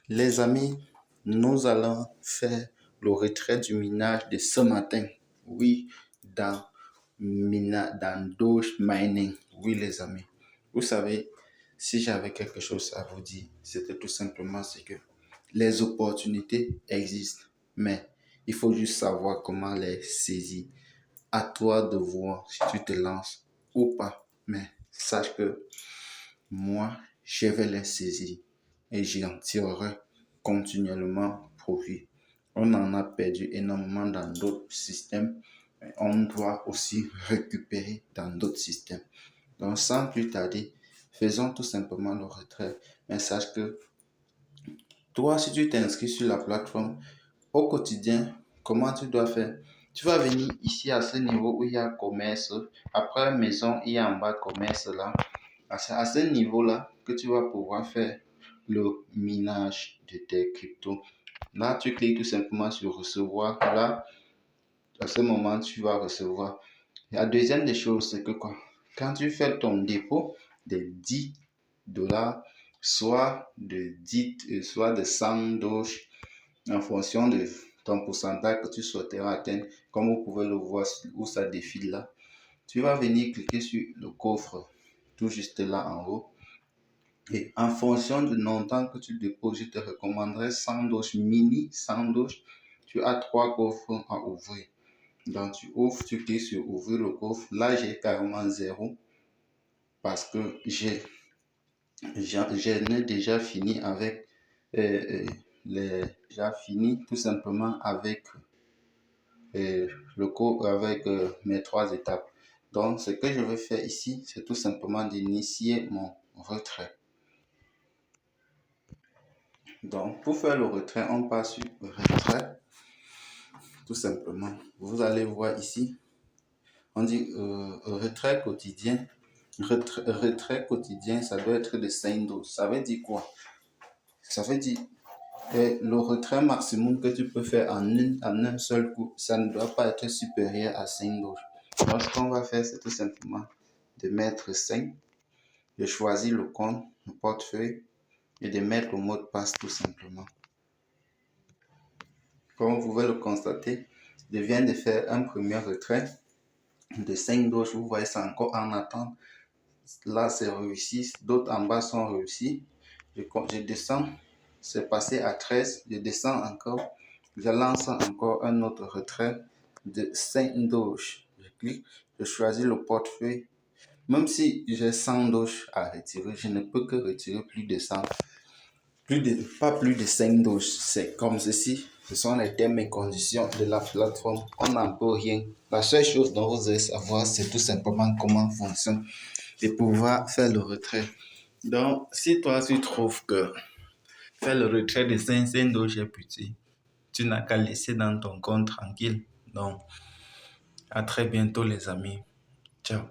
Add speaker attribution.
Speaker 1: Les amis, nous allons faire le retrait du minage de ce matin. Oui, dans Doge Mining. Oui, les amis. Vous savez, si j'avais quelque chose à vous dire, c'était tout simplement ce que les opportunités existent, mais il faut juste savoir comment les saisir. À toi de voir si tu te lances ou pas. Mais sache que moi, je vais les saisir et j'en tirerai continuellement profit. On en a perdu énormément dans d'autres systèmes, mais on doit aussi récupérer dans d'autres systèmes. Donc, sans plus tarder, faisons tout simplement le retrait. Mais sache que toi, si tu t'inscris sur la plateforme, au quotidien, comment tu dois faire? Tu vas venir ici à ce niveau où il y a commerce. Après maison, il y a en bas commerce là. C'est à ce niveau-là que tu vas pouvoir faire le minage de tes cryptos. Là, tu cliques tout simplement sur recevoir. Là, à ce moment, tu vas recevoir. La deuxième des choses, c'est que quoi? Quand tu fais ton dépôt de 10 dollars, soit de 10, soit de 100 dollars, en fonction de ton pourcentage que tu souhaiteras atteindre, comme vous pouvez le voir où ça défile là, tu vas venir cliquer sur le coffre tout juste là en haut. Et en fonction du montant que tu déposes, je te recommanderais 100 doges mini, 100 doges. Tu as 3 coffres à ouvrir. Donc tu ouvres, tu cliques sur ouvrir le coffre. Là, j'ai carrément zéro parce que j'en ai déjà fini avec j'ai fini tout simplement avec avec mes 3 étapes. Donc, ce que je vais faire ici, c'est tout simplement d'initier mon retrait. Donc, pour faire le retrait, on passe sur retrait, tout simplement. Vous allez voir ici, on dit retrait quotidien. Retrait quotidien, ça doit être de 5 doses. Ça veut dire quoi? Ça veut dire le retrait maximum que tu peux faire en un seul coup, ça ne doit pas être supérieur à 5 doses. Alors, ce qu'on va faire, c'est tout simplement de mettre 5, de choisir le compte, le portefeuille et de mettre le mot de passe tout simplement. Comme vous pouvez le constater, je viens de faire un premier retrait de 5 dollars. Vous voyez, c'est encore en attente. Là, c'est réussi. D'autres en bas sont réussis. Je descends. C'est passé à 13. Je descends encore. Je lance encore un autre retrait de 5 dollars. Je clique. Je choisis le portefeuille. Même si j'ai 100 dollars à retirer, je ne peux que retirer plus de 100. Pas plus de 5 dollars. C'est comme ceci. Ce sont les termes et conditions de la plateforme. On n'en peut rien. La seule chose dont vous devez savoir, c'est tout simplement comment fonctionne et pouvoir faire le retrait. Donc, si toi, tu trouves que faire le retrait de 500 dollars est petit, tu n'as qu'à laisser dans ton compte tranquille. Donc, à très bientôt les amis. Ciao.